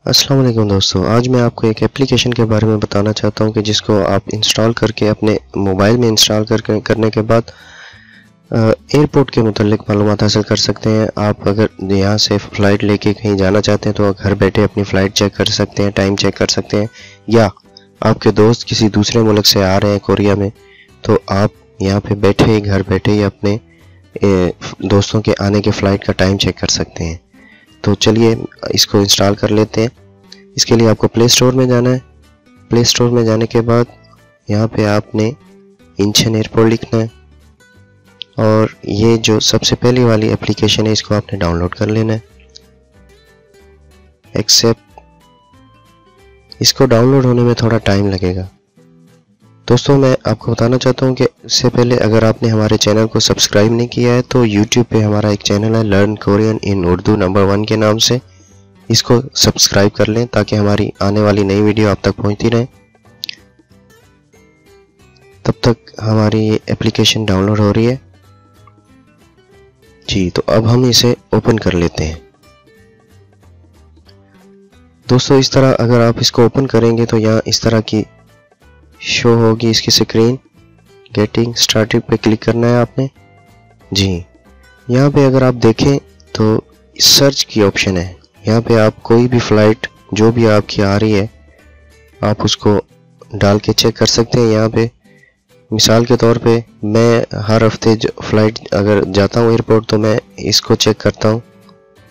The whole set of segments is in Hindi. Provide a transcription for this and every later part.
अस्सलाम वालेकुम दोस्तों, आज मैं आपको एक एप्लीकेशन के बारे में बताना चाहता हूं कि जिसको आप इंस्टॉल करके अपने मोबाइल में इंस्टॉल करने के बाद एयरपोर्ट के मुतालिक मालूमात हासिल कर सकते हैं। आप अगर यहाँ से फ़्लाइट लेके कहीं जाना चाहते हैं तो घर बैठे अपनी फ़्लाइट चेक कर सकते हैं, टाइम चेक कर सकते हैं, या आपके दोस्त किसी दूसरे मुल्क से आ रहे हैं कोरिया में, तो आप यहाँ पे बैठे ही घर बैठे ही अपने दोस्तों के आने के फ़्लाइट का टाइम चेक कर सकते हैं। तो चलिए इसको इंस्टॉल कर लेते हैं। इसके लिए आपको प्ले स्टोर में जाना है। प्ले स्टोर में जाने के बाद यहाँ पे आपने इंचन एयरपोर्ट लिखना है और ये जो सबसे पहली वाली एप्लीकेशन है इसको आपने डाउनलोड कर लेना है। एक्सेप्ट, इसको डाउनलोड होने में थोड़ा टाइम लगेगा। दोस्तों मैं आपको बताना चाहता हूँ कि इससे पहले अगर आपने हमारे चैनल को सब्सक्राइब नहीं किया है तो YouTube पे हमारा एक चैनल है लर्न कोरियन इन उर्दू नंबर 1 के नाम से, इसको सब्सक्राइब कर लें ताकि हमारी आने वाली नई वीडियो आप तक पहुंचती रहे। तब तक हमारी ये एप्लीकेशन डाउनलोड हो रही है जी। तो अब हम इसे ओपन कर लेते हैं। दोस्तों इस तरह अगर आप इसको ओपन करेंगे तो यहाँ इस तरह की शो होगी इसकी स्क्रीन। गेटिंग स्टार्टेड पे क्लिक करना है आपने जी। यहाँ पे अगर आप देखें तो सर्च की ऑप्शन है। यहाँ पे आप कोई भी फ़्लाइट जो भी आपकी आ रही है आप उसको डाल के चेक कर सकते हैं। यहाँ पे मिसाल के तौर पे मैं हर हफ्ते जो फ़्लाइट अगर जाता हूँ एयरपोर्ट तो मैं इसको चेक करता हूँ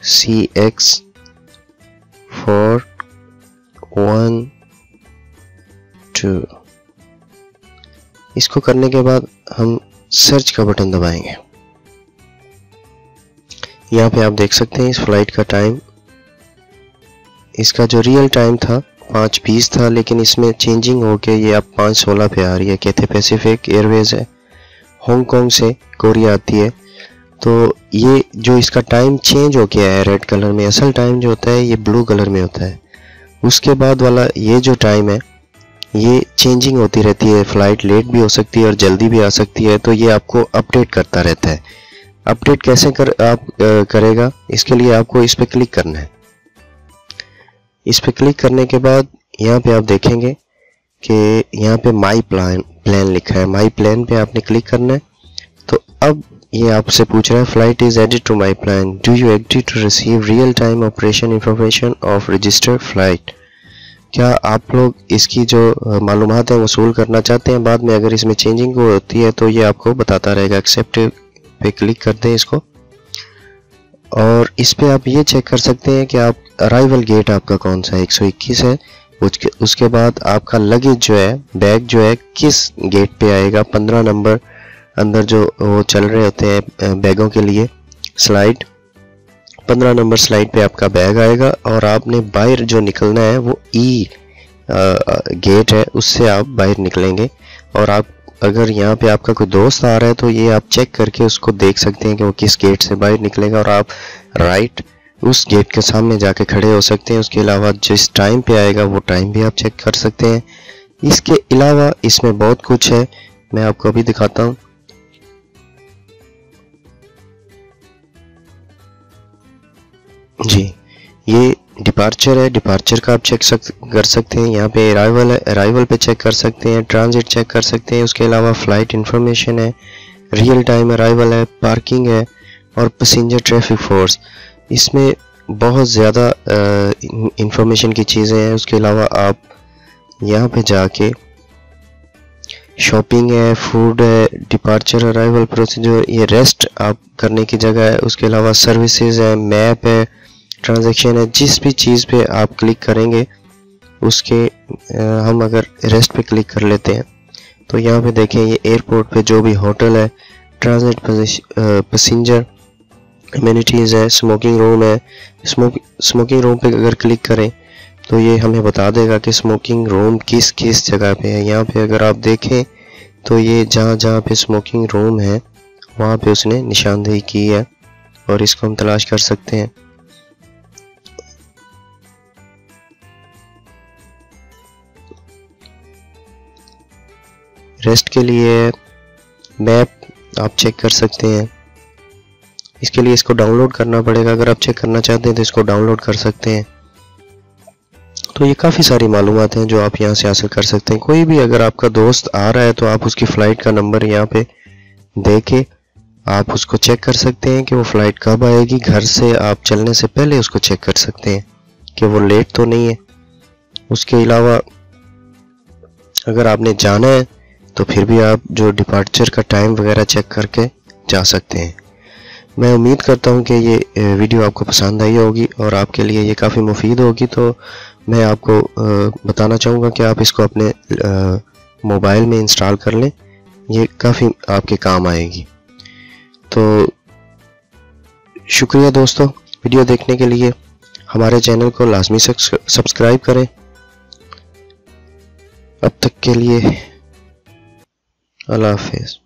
CX412। इसको करने के बाद हम सर्च का बटन दबाएंगे। यहाँ पे आप देख सकते हैं इस फ्लाइट का टाइम, इसका जो रियल टाइम था 5:20 था, लेकिन इसमें चेंजिंग होके ये अब 5:16 पे आ रही है। कैथे पैसिफिक एयरवेज है, हांगकांग से कोरिया आती है। तो ये जो इसका टाइम चेंज हो गया है रेड कलर में, असल टाइम जो होता है ये ब्लू कलर में होता है। उसके बाद वाला ये जो टाइम है ये चेंजिंग होती रहती है, फ़्लाइट लेट भी हो सकती है और जल्दी भी आ सकती है, तो ये आपको अपडेट करता रहता है। अपडेट कैसे करेगा, इसके लिए आपको इस पर क्लिक करना है। इस पर क्लिक करने के बाद यहाँ पे आप देखेंगे कि यहाँ पे माई प्लान लिखा है। माई प्लान पे आपने क्लिक करना है। तो अब ये आपसे पूछ रहा है flight is added to my plan, do you agree to receive real time operation information of registered flight. क्या आप लोग इसकी जो मालूमात है वसूल करना चाहते हैं, बाद में अगर इसमें चेंजिंग होती है तो ये आपको बताता रहेगा। एक्सेप्ट पे क्लिक कर दें इसको और इस पे आप ये चेक कर सकते हैं कि आप अराइवल गेट आपका कौन सा है, 121 है। उसके बाद आपका लगेज जो है, बैग जो है किस गेट पे आएगा। 15 नंबर अंदर जो वो चल रहे होते हैं बैगों के लिए स्लाइड, 15 नंबर स्लाइड पे आपका बैग आएगा और आपने बाहर जो निकलना है वो गेट है, उससे आप बाहर निकलेंगे। और आप अगर यहाँ पे आपका कोई दोस्त आ रहा है तो ये आप चेक करके उसको देख सकते हैं कि वो किस गेट से बाहर निकलेगा और आप राइट उस गेट के सामने जाके खड़े हो सकते हैं। उसके अलावा जिस टाइम पे आएगा वो टाइम भी आप चेक कर सकते हैं। इसके अलावा इसमें बहुत कुछ है, मैं आपको अभी दिखाता हूँ। जी ये डिपार्चर है, डिपार्चर का आप चेक कर सकते हैं। यहाँ पे अराइवल है, अराइवल पे चेक कर सकते हैं, ट्रांजिट चेक कर सकते हैं। उसके अलावा फ़्लाइट इंफॉर्मेशन है, रियल टाइम अराइवल है, पार्किंग है और पैसेंजर ट्रैफिक फोर्स। इसमें बहुत ज़्यादा इंफॉर्मेशन की चीज़ें हैं। उसके अलावा आप यहाँ पे जाके शॉपिंग है, फूड है, डिपार्चर अराइवल प्रोसीजर, ये रेस्ट आप करने की जगह है। उसके अलावा सर्विसेज है, मैप है, ट्रांजैक्शन है। जिस भी चीज़ पे आप क्लिक करेंगे उसके हम अगर रेस्ट पे क्लिक कर लेते हैं तो यहाँ पे देखें ये एयरपोर्ट पे जो भी होटल है, ट्रांजिट पैसेंजर अमेनिटीज़ है, स्मोकिंग रूम है। स्मोकिंग रूम पे अगर क्लिक करें तो ये हमें बता देगा कि स्मोकिंग रूम किस किस जगह पे है। यहाँ पे अगर आप देखें तो ये जहाँ जहाँ पे स्मोकिंग रूम है वहाँ पे उसने निशानदेही की है और इसको हम तलाश कर सकते हैं। रेस्ट के लिए मैप आप चेक कर सकते हैं। इसके लिए इसको डाउनलोड करना पड़ेगा। अगर आप चेक करना चाहते हैं तो इसको डाउनलोड कर सकते हैं। तो ये काफ़ी सारी मालूमात हैं जो आप यहाँ से हासिल कर सकते हैं। कोई भी अगर आपका दोस्त आ रहा है तो आप उसकी फ़्लाइट का नंबर यहाँ पे दे के आप उसको चेक कर सकते हैं कि वो फ़्लाइट कब आएगी। घर से आप चलने से पहले उसको चेक कर सकते हैं कि वो लेट तो नहीं है। उसके अलावा अगर आपने जाना है तो फिर भी आप जो डिपार्चर का टाइम वगैरह चेक करके जा सकते हैं। मैं उम्मीद करता हूँ कि ये वीडियो आपको पसंद आई होगी और आपके लिए ये काफ़ी मुफीद होगी। तो मैं आपको बताना चाहूँगा कि आप इसको अपने मोबाइल में इंस्टॉल कर लें, ये काफ़ी आपके काम आएगी। तो शुक्रिया दोस्तों वीडियो देखने के लिए। हमारे चैनल को लाजमी सब्सक्राइब करें। अब तक के लिए अल्लाह हाफ़िज़।